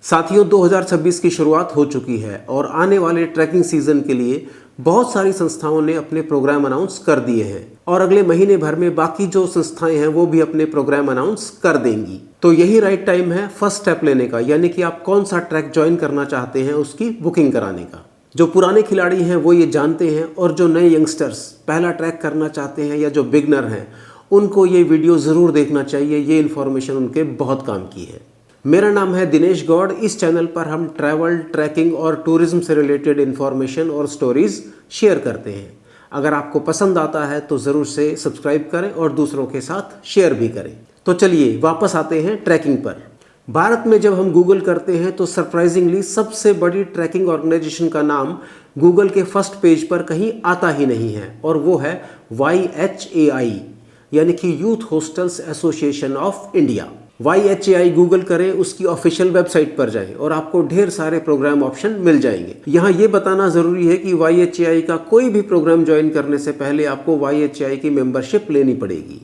साथियों 2026 की शुरुआत हो चुकी है और आने वाले ट्रैकिंग सीजन के लिए बहुत सारी संस्थाओं ने अपने प्रोग्राम अनाउंस कर दिए हैं और अगले महीने भर में बाकी जो संस्थाएं हैं वो भी अपने प्रोग्राम अनाउंस कर देंगी। तो यही राइट टाइम है फर्स्ट स्टेप लेने का, यानी कि आप कौन सा ट्रैक ज्वाइन करना चाहते हैं उसकी बुकिंग कराने का। जो पुराने खिलाड़ी हैं वो ये जानते हैं और जो नए यंगस्टर्स पहला ट्रैक करना चाहते हैं या जो बिगनर हैं उनको ये वीडियो ज़रूर देखना चाहिए। ये इन्फॉर्मेशन उनके बहुत काम की है। मेरा नाम है दिनेश गौड़। इस चैनल पर हम ट्रैवल, ट्रैकिंग और टूरिज्म से रिलेटेड इन्फॉर्मेशन और स्टोरीज शेयर करते हैं। अगर आपको पसंद आता है तो ज़रूर से सब्सक्राइब करें और दूसरों के साथ शेयर भी करें। तो चलिए वापस आते हैं ट्रैकिंग पर। भारत में जब हम गूगल करते हैं तो सरप्राइजिंगली सबसे बड़ी ट्रैकिंग ऑर्गेनाइजेशन का नाम गूगल के फर्स्ट पेज पर कहीं आता ही नहीं है और वो है YHAI, यानी कि youth hostels association of India. YHAI Google करें, उसकी ऑफिशियल वेबसाइट पर जाएं और आपको ढेर सारे प्रोग्राम ऑप्शन मिल जाएंगे। यहाँ ये बताना ज़रूरी है कि YHAI का कोई भी प्रोग्राम ज्वाइन करने से पहले आपको YHAI की मेंबरशिप लेनी पड़ेगी।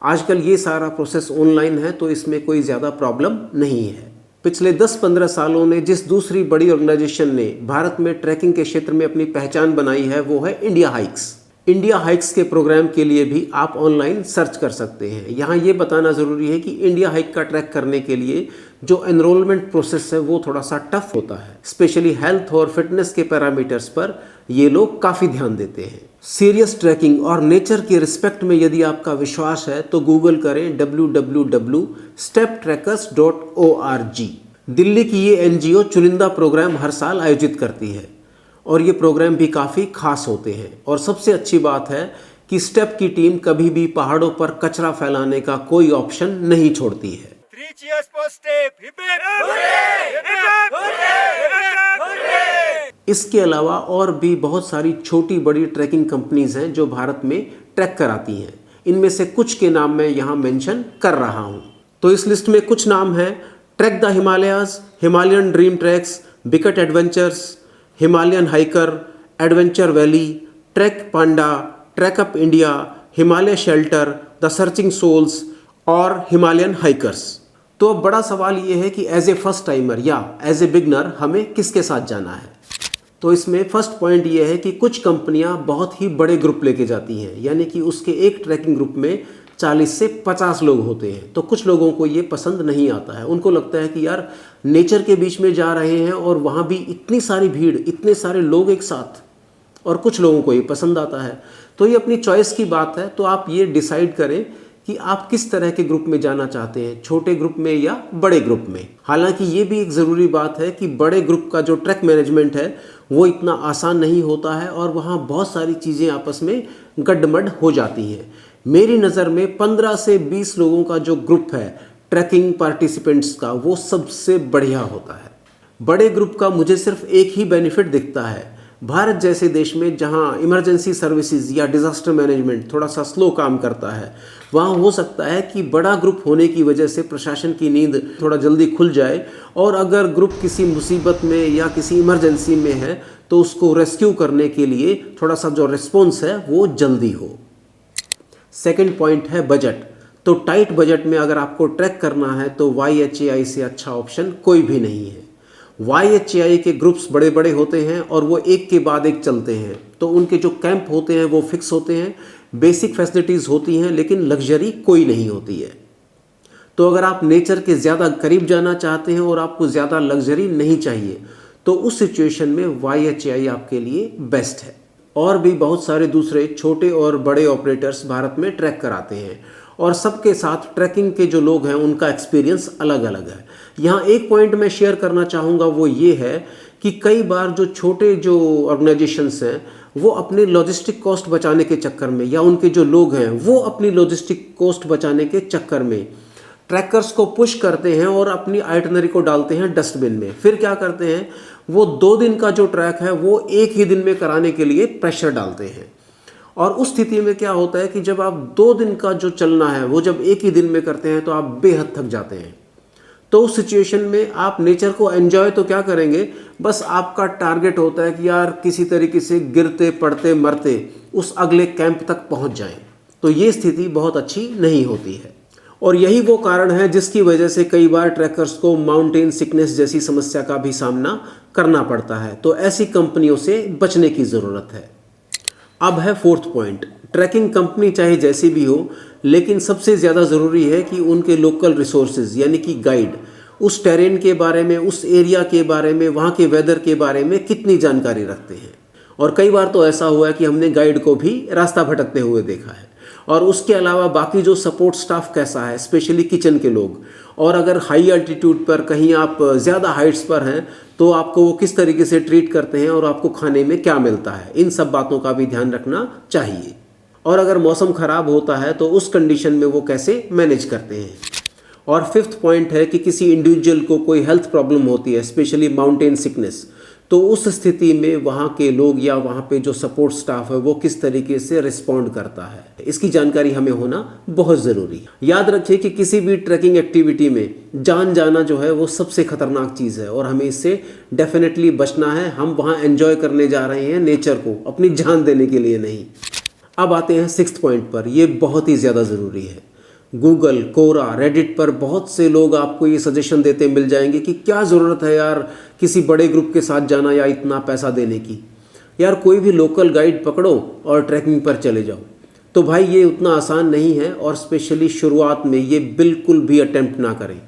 आजकल ये सारा प्रोसेस ऑनलाइन है तो इसमें कोई ज़्यादा प्रॉब्लम नहीं है। पिछले 10-15 सालों में जिस दूसरी बड़ी ऑर्गेनाइजेशन ने भारत में ट्रैकिंग के क्षेत्र में अपनी पहचान बनाई है वो है इंडिया हाइक्स। इंडिया हाइक्स के प्रोग्राम के लिए भी आप ऑनलाइन सर्च कर सकते हैं। यहाँ ये बताना ज़रूरी है कि इंडिया हाइक का ट्रैक करने के लिए जो एनरोलमेंट प्रोसेस है वो थोड़ा सा टफ होता है। स्पेशली हेल्थ और फिटनेस के पैरामीटर्स पर ये लोग काफ़ी ध्यान देते हैं। सीरियस ट्रैकिंग और नेचर के रिस्पेक्ट में यदि आपका विश्वास है तो गूगल करें www.steptrackers.org। दिल्ली की ये NGO चुनिंदा प्रोग्राम हर साल आयोजित करती है और ये प्रोग्राम भी काफ़ी खास होते हैं। और सबसे अच्छी बात है कि स्टेप की टीम कभी भी पहाड़ों पर कचरा फैलाने का कोई ऑप्शन नहीं छोड़ती है। इसके अलावा और भी बहुत सारी छोटी बड़ी ट्रैकिंग कंपनीज हैं जो भारत में ट्रैक कराती हैं। इनमें से कुछ के नाम मैं यहाँ मेंशन कर रहा हूँ। तो इस लिस्ट में कुछ नाम हैं: trek the Himalayas, Himalayan dream treks, Bikat adventures, Himalayan hiker, adventure valley, trek panda, trekup India, Himalaya shelter, the searching souls और हिमालयन हाइकर्स। तो अब बड़ा सवाल ये है कि एज ए फर्स्ट टाइमर या एज ए बिगनर हमें किसके साथ जाना है। तो इसमें फर्स्ट पॉइंट ये है कि कुछ कंपनियां बहुत ही बड़े ग्रुप लेके जाती हैं, यानी कि उसके एक ट्रैकिंग ग्रुप में 40 से 50 लोग होते हैं। तो कुछ लोगों को ये पसंद नहीं आता है। उनको लगता है कि यार नेचर के बीच में जा रहे हैं और वहाँ भी इतनी सारी भीड़, इतने सारे लोग एक साथ, और कुछ लोगों को ये पसंद आता है। तो ये अपनी चॉइस की बात है। तो आप ये डिसाइड करें कि आप किस तरह के ग्रुप में जाना चाहते हैं, छोटे ग्रुप में या बड़े ग्रुप में। हालांकि ये भी एक ज़रूरी बात है कि बड़े ग्रुप का जो ट्रैक मैनेजमेंट है वो इतना आसान नहीं होता है और वहाँ बहुत सारी चीज़ें आपस में गड्डमड हो जाती हैं। मेरी नज़र में 15 से 20 लोगों का जो ग्रुप है ट्रैकिंग पार्टिसिपेंट्स का, वो सबसे बढ़िया होता है। बड़े ग्रुप का मुझे सिर्फ एक ही बेनिफिट दिखता है। भारत जैसे देश में जहां इमरजेंसी सर्विसेज या डिज़ास्टर मैनेजमेंट थोड़ा सा स्लो काम करता है, वहां हो सकता है कि बड़ा ग्रुप होने की वजह से प्रशासन की नींद थोड़ा जल्दी खुल जाए और अगर ग्रुप किसी मुसीबत में या किसी इमरजेंसी में है तो उसको रेस्क्यू करने के लिए थोड़ा सा जो रिस्पॉन्स है वो जल्दी हो। सेकेंड पॉइंट है बजट। तो टाइट बजट में अगर आपको ट्रैक करना है तो YHAI से अच्छा ऑप्शन कोई भी नहीं है। YHAI के ग्रुप्स बड़े बड़े होते हैं और वो एक के बाद एक चलते हैं। तो उनके जो कैंप होते हैं वो फिक्स होते हैं, बेसिक फैसिलिटीज़ होती हैं, लेकिन लग्जरी कोई नहीं होती है। तो अगर आप नेचर के ज़्यादा करीब जाना चाहते हैं और आपको ज़्यादा लग्जरी नहीं चाहिए तो उस सिचुएशन में YHAI आपके लिए बेस्ट है। और भी बहुत सारे दूसरे छोटे और बड़े ऑपरेटर्स भारत में ट्रैक कराते हैं और सबके साथ ट्रैकिंग के जो लोग हैं उनका एक्सपीरियंस अलग अलग है। यहाँ एक पॉइंट मैं शेयर करना चाहूँगा, वो ये है कि कई बार जो छोटे जो ऑर्गेनाइजेशंस हैं वो अपनी लॉजिस्टिक कॉस्ट बचाने के चक्कर में, या उनके जो लोग हैं वो अपनी लॉजिस्टिक कॉस्ट बचाने के चक्कर में ट्रैकर्स को पुश करते हैं और अपनी आइटनरी को डालते हैं डस्टबिन में। फिर क्या करते हैं, वो 2 दिन का जो ट्रैक है वो एक ही दिन में कराने के लिए प्रेशर डालते हैं। और उस स्थिति में क्या होता है कि जब आप 2 दिन का जो चलना है वो जब एक ही दिन में करते हैं तो आप बेहद थक जाते हैं। तो उस सिचुएशन में आप नेचर को एंजॉय तो क्या करेंगे, बस आपका टारगेट होता है कि यार किसी तरीके से गिरते पड़ते मरते उस अगले कैंप तक पहुंच जाएं। तो ये स्थिति बहुत अच्छी नहीं होती है। और यही वो कारण है जिसकी वजह से कई बार ट्रैकर्स को माउंटेन सिकनेस जैसी समस्या का भी सामना करना पड़ता है। तो ऐसी कंपनियों से बचने की ज़रूरत है। अब है फोर्थ पॉइंट, ट्रैकिंग कंपनी चाहे जैसी भी हो, लेकिन सबसे ज़्यादा ज़रूरी है कि उनके लोकल रिसोर्सेज यानी कि गाइड उस टेरेन के बारे में, उस एरिया के बारे में, वहाँ के वेदर के बारे में कितनी जानकारी रखते हैं। और कई बार तो ऐसा हुआ है कि हमने गाइड को भी रास्ता भटकते हुए देखा है। और उसके अलावा बाकी जो सपोर्ट स्टाफ कैसा है, स्पेशली किचन के लोग, और अगर हाई अल्टीट्यूड पर कहीं आप ज़्यादा हाइट्स पर हैं तो आपको वो किस तरीके से ट्रीट करते हैं और आपको खाने में क्या मिलता है, इन सब बातों का भी ध्यान रखना चाहिए। और अगर मौसम ख़राब होता है तो उस कंडीशन में वो कैसे मैनेज करते हैं। और फिफ्थ पॉइंट है कि किसी इंडिविजुअल को कोई हेल्थ प्रॉब्लम होती है, स्पेशली माउंटेन सिकनेस, तो उस स्थिति में वहाँ के लोग या वहाँ पे जो सपोर्ट स्टाफ है वो किस तरीके से रिस्पॉन्ड करता है, इसकी जानकारी हमें होना बहुत ज़रूरी है। याद रखिए कि किसी भी ट्रैकिंग एक्टिविटी में जान जाना जो है वो सबसे खतरनाक चीज़ है और हमें इससे डेफिनेटली बचना है। हम वहाँ एंजॉय करने जा रहे हैं नेचर को, अपनी जान देने के लिए नहीं। अब आते हैं सिक्स्थ पॉइंट पर, ये बहुत ही ज़्यादा ज़रूरी है। गूगल, कोरा, रेडिट पर बहुत से लोग आपको ये सजेशन देते मिल जाएंगे कि क्या ज़रूरत है यार किसी बड़े ग्रुप के साथ जाना या इतना पैसा देने की, यार कोई भी लोकल गाइड पकड़ो और ट्रैकिंग पर चले जाओ। तो भाई ये उतना आसान नहीं है और स्पेशली शुरुआत में ये बिल्कुल भी अटेम्प्ट ना करें।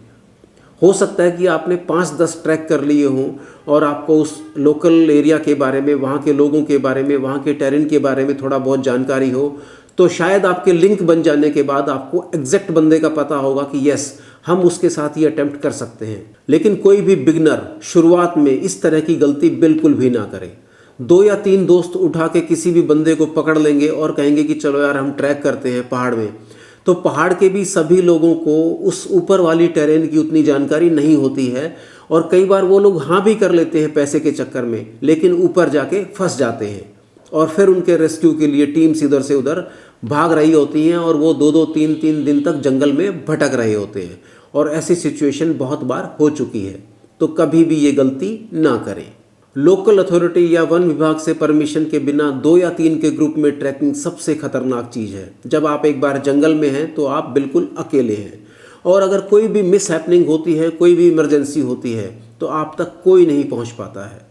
हो सकता है कि आपने 5-10 ट्रैक कर लिए हों और आपको उस लोकल एरिया के बारे में, वहाँ के लोगों के बारे में, वहाँ के टेरेन के बारे में थोड़ा बहुत जानकारी हो, तो शायद आपके लिंक बन जाने के बाद आपको एग्जैक्ट बंदे का पता होगा कि यस हम उसके साथ ये अटेम्प्ट कर सकते हैं। लेकिन कोई भी बिगनर शुरुआत में इस तरह की गलती बिल्कुल भी ना करे। 2 या 3 दोस्त उठा के किसी भी बंदे को पकड़ लेंगे और कहेंगे कि चलो यार हम ट्रैक करते हैं पहाड़ में, तो पहाड़ के भी सभी लोगों को उस ऊपर वाली टेरेन की उतनी जानकारी नहीं होती है और कई बार वो लोग हाँ भी कर लेते हैं पैसे के चक्कर में, लेकिन ऊपर जाके फंस जाते हैं और फिर उनके रेस्क्यू के लिए टीम्स इधर से उधर भाग रही होती हैं और वो 2-2, 3-3 दिन तक जंगल में भटक रहे होते हैं। और ऐसी सिचुएशन बहुत बार हो चुकी है। तो कभी भी ये गलती ना करें। लोकल अथॉरिटी या वन विभाग से परमिशन के बिना 2 या 3 के ग्रुप में ट्रैकिंग सबसे खतरनाक चीज़ है। जब आप एक बार जंगल में हैं तो आप बिल्कुल अकेले हैं और अगर कोई भी मिस हैपनिंग होती है, कोई भी इमरजेंसी होती है तो आप तक कोई नहीं पहुंच पाता है।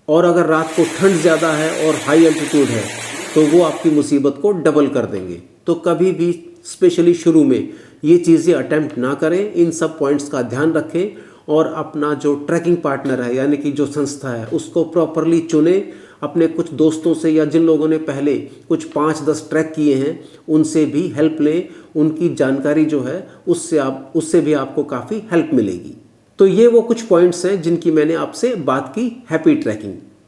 और अगर रात को ठंड ज़्यादा है और हाई एल्टीट्यूड है तो वो आपकी मुसीबत को डबल कर देंगे। तो कभी भी स्पेशली शुरू में ये चीज़ें अटेम्प्ट ना करें। इन सब पॉइंट्स का ध्यान रखें और अपना जो ट्रैकिंग पार्टनर है यानी कि जो संस्था है उसको प्रॉपरली चुने। अपने कुछ दोस्तों से या जिन लोगों ने पहले कुछ 5-10 ट्रैक किए हैं उनसे भी हेल्प लें। उनकी जानकारी जो है उससे भी आपको काफ़ी हेल्प मिलेगी। तो ये वो कुछ पॉइंट्स हैं जिनकी मैंने आपसे बात की। Happy trekking.